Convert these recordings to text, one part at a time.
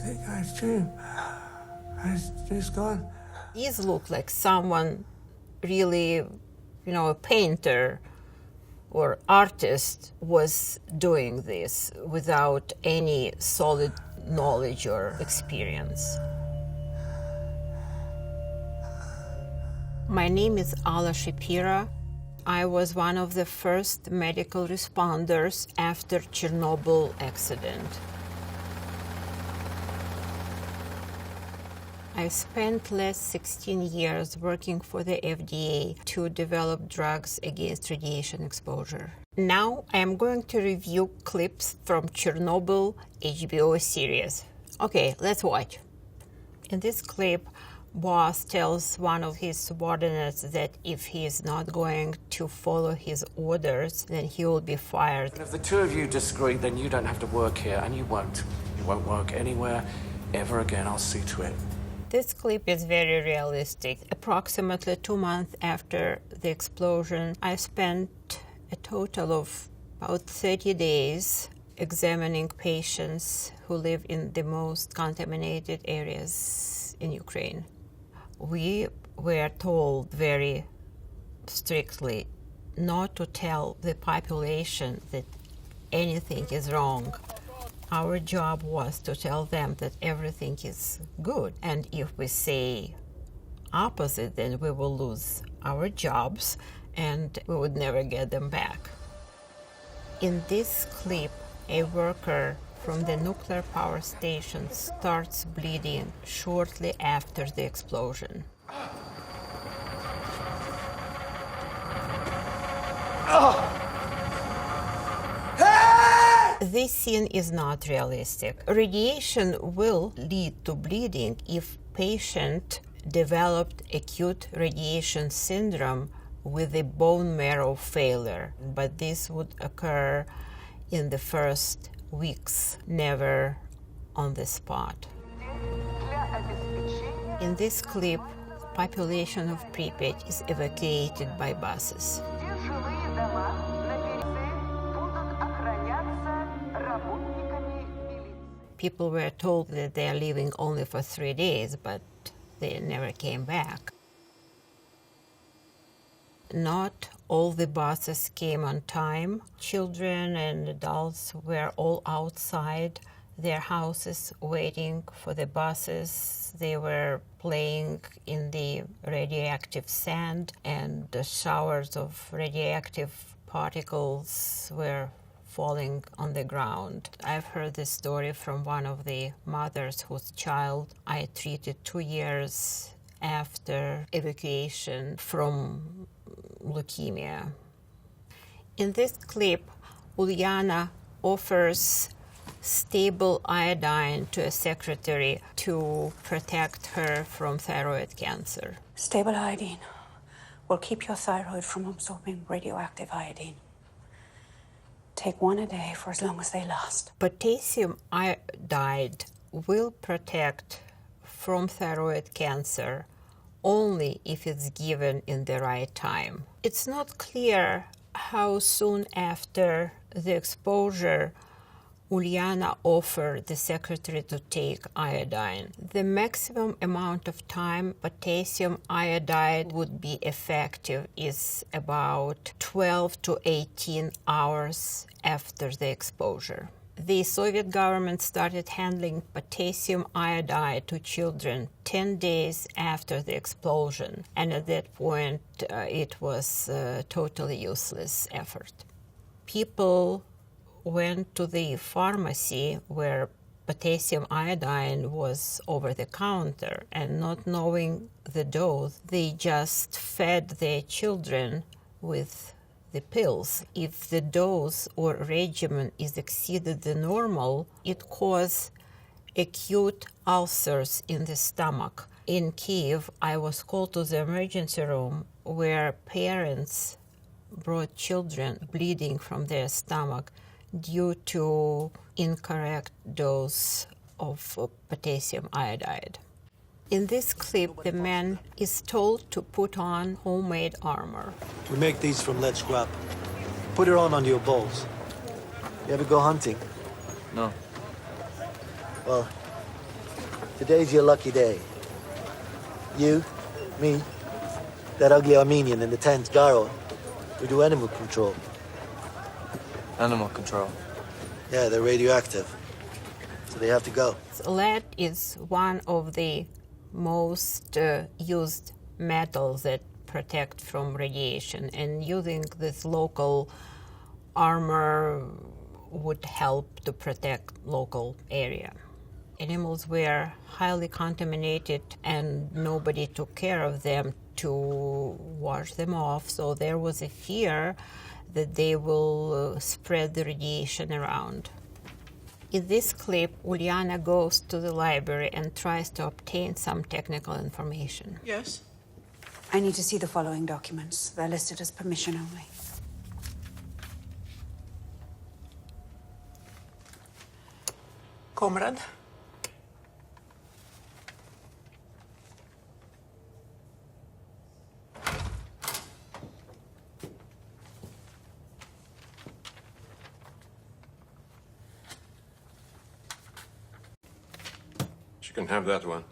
think I dream. I just gone. These look like someone really, a painter or artist was doing this without any solid knowledge or experience. My name is Alla Shapiro. I was one of the first medical responders after Chernobyl accident. I spent last 16 years working for the FDA to develop drugs against radiation exposure. Now I am going to review clips from Chernobyl HBO series. Okay, let's watch. In this clip, boss tells one of his subordinates that if he is not going to follow his orders, then he will be fired. And if the two of you disagree, then you don't have to work here, and you won't. You won't work anywhere ever again. I'll see to it. This clip is very realistic. Approximately 2 months after the explosion, I spent a total of about 30 days examining patients who live in the most contaminated areas in Ukraine. We were told very strictly not to tell the population that anything is wrong. Our job was to tell them that everything is good. And if we say opposite, then we will lose our jobs and we would never get them back. In this clip, a worker from the nuclear power station starts bleeding shortly after the explosion. This scene is not realistic. Radiation will lead to bleeding if patient developed acute radiation syndrome with a bone marrow failure, but this would occur in the first weeks, never on the spot. In this clip, population of Pripyat is evacuated by buses. People were told that they are leaving only for 3 days, but they never came back. Not all the buses came on time. Children and adults were all outside their houses waiting for the buses. They were playing in the radioactive sand, and the showers of radioactive particles were falling on the ground. I've heard this story from one of the mothers whose child I treated 2 years after evacuation from leukemia. In this clip, Ulyana offers stable iodine to a secretary to protect her from thyroid cancer. Stable iodine will keep your thyroid from absorbing radioactive iodine. Take 1 a day for as long as they last. Potassium iodide will protect from thyroid cancer only if it's given in the right time. It's not clear how soon after the exposure Ulyana offered the secretary to take iodine. The maximum amount of time potassium iodide would be effective is about 12 to 18 hours after the exposure. The Soviet government started handling potassium iodide to children 10 days after the explosion, and at that point it was a totally useless effort. People went to the pharmacy where potassium iodine was over the counter, and not knowing the dose, they just fed their children with the pills. If the dose or regimen is exceeded the normal, it causes acute ulcers in the stomach. In Kiev, I was called to the emergency room where parents brought children bleeding from their stomach due to incorrect dose of potassium iodide. In this clip, the man is told to put on homemade armor. We make these from lead scrap. Put it on your balls. You ever go hunting? No. Well, Today's your lucky day. You, me, that ugly Armenian, and the tent, Garo, we do animal control. Animal control? Yeah, they're radioactive, so they have to go. Lead is one of the most used metals that protect from radiation, and using this local armor would help to protect local area. Animals were highly contaminated and nobody took care of them to wash them off, so there was a fear that they will spread the radiation around. In this clip, Uliana goes to the library and tries to obtain some technical information. Yes? I need to see the following documents. They're listed as permission only. Comrade? You can have that one.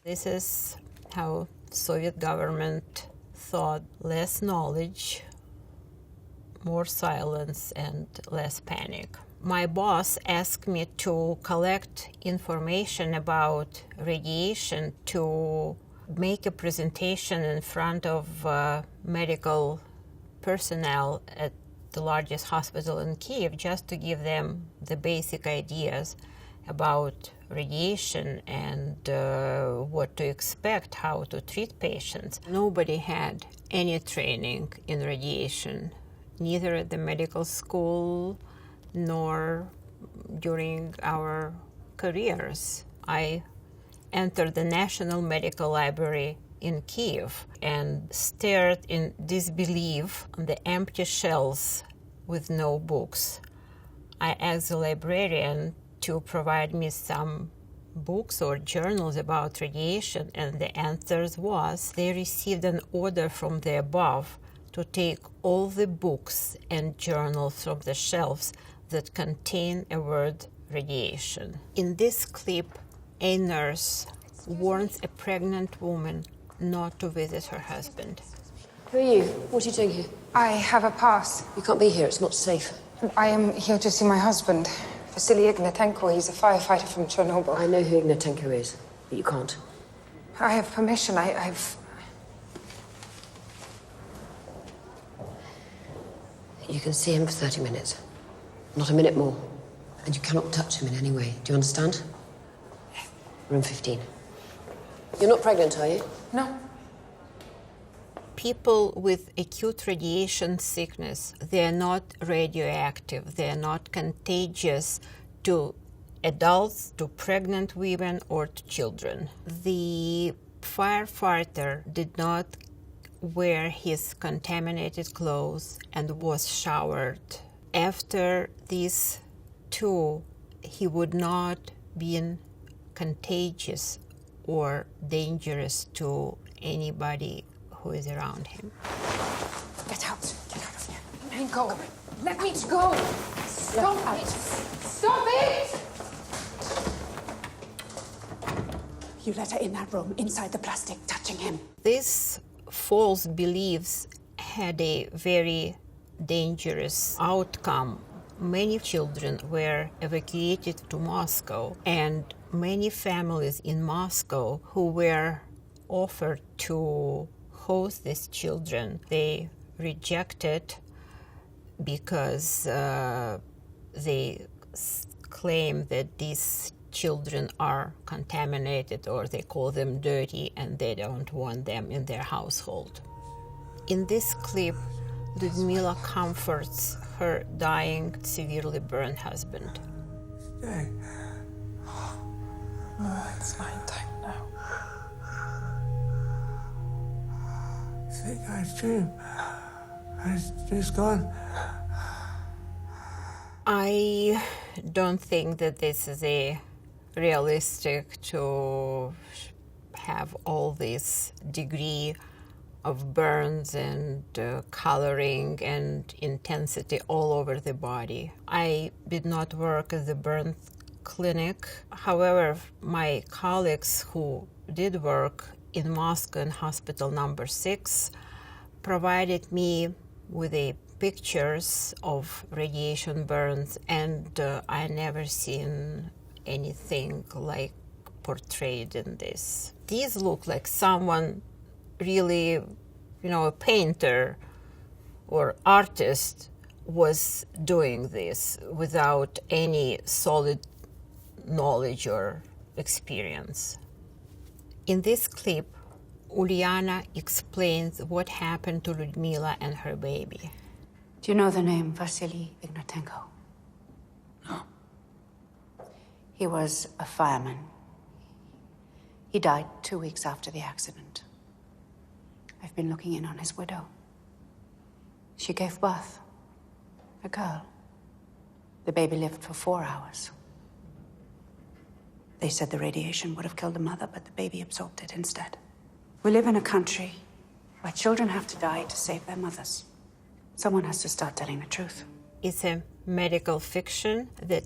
This is how Soviet government thought: less knowledge, more silence, and less panic. My boss asked me to collect information about radiation to make a presentation in front of medical personnel at the largest hospital in Kiev, just to give them the basic ideas about radiation and what to expect, how to treat patients. Nobody had any training in radiation, neither at the medical school nor during our careers. I entered the National Medical Library in Kiev and stared in disbelief on the empty shelves with no books. I asked the librarian to provide me some books or journals about radiation, and the answer was they received an order from the above to take all the books and journals from the shelves that contain a word radiation. In this clip, a nurse warns a pregnant woman not to visit her husband. Who are you? What are you doing here? I have a pass. You can't be here, it's not safe. I am here to see my husband, Vasily Ignatenko. He's a firefighter from Chernobyl. I know who Ignatenko is, but you can't. I have permission. I've... You can see him for 30 minutes. Not a minute more. And you cannot touch him in any way. Do you understand? Room 15. You're not pregnant, are you? No. People with acute radiation sickness, they're not radioactive, they're not contagious to adults, to pregnant women, or to children. The firefighter did not wear his contaminated clothes and was showered. After these two, he would not be contagious or dangerous to anybody who is around him. Get out. Get out of here. Let me go. Let me go. Stop it. Stop it! You let her in that room, inside the plastic, touching him. These false beliefs had a very dangerous outcome. Many children were evacuated to Moscow, and many families in Moscow who were offered to host these children, they rejected because they claim that these children are contaminated, or they call them dirty and they don't want them in their household. In this clip, Ludmila comforts her dying, severely burned husband. Hey. It's nighttime now. I think I dream. It's just gone. I don't think that this is a realistic to have all this degree of burns and coloring and intensity all over the body. I did not work as a burn clinic. However, my colleagues who did work in Moscow in hospital number 6 provided me with pictures of radiation burns, and I never seen anything like portrayed in this. These look like someone really, a painter or artist was doing this without any solid knowledge or experience. In this clip, Uliana explains what happened to Ludmila and her baby. Do you know the name Vasily Ignatenko? No. He was a fireman. He died 2 weeks after the accident. I've been looking in on his widow. She gave birth. A girl. The baby lived for 4 hours. They said the radiation would have killed the mother, but the baby absorbed it instead. We live in a country where children have to die to save their mothers. Someone has to start telling the truth. It's a medical fiction that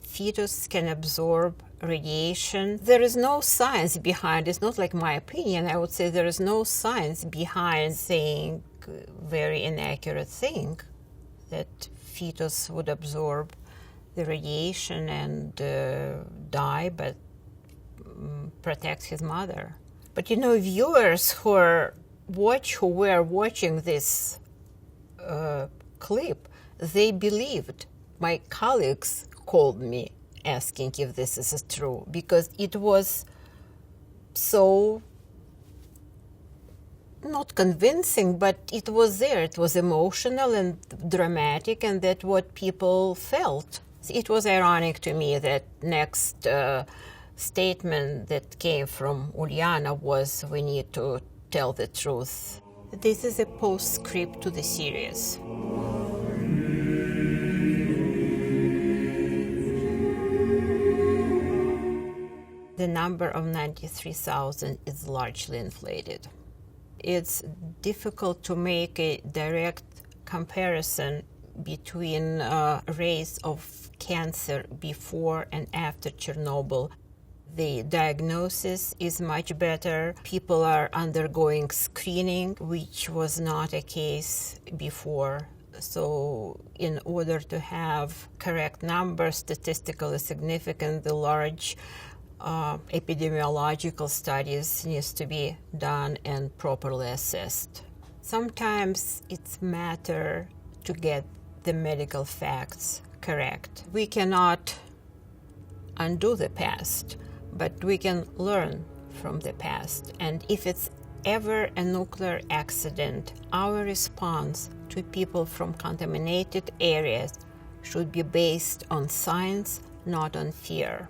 fetus can absorb radiation. There is no science behind it. It's not like my opinion. I would say there is no science behind saying very inaccurate thing that fetus would absorb the radiation and die, but protect his mother. But viewers who were watching this clip, they believed. My colleagues called me asking if this is true, because it was so not convincing, but it was there. It was emotional and dramatic, and that's what people felt. It was ironic to me that next statement that came from Uliana was, we need to tell the truth. This is a postscript to the series. The number of 93,000 is largely inflated. It's difficult to make a direct comparison between rates of cancer before and after Chernobyl. The diagnosis is much better. People are undergoing screening, which was not a case before. So in order to have correct numbers, statistically significant, the large epidemiological studies needs to be done and properly assessed. Sometimes it's matter to get the medical facts correct. We cannot undo the past, but we can learn from the past. And if it's ever a nuclear accident, our response to people from contaminated areas should be based on science, not on fear.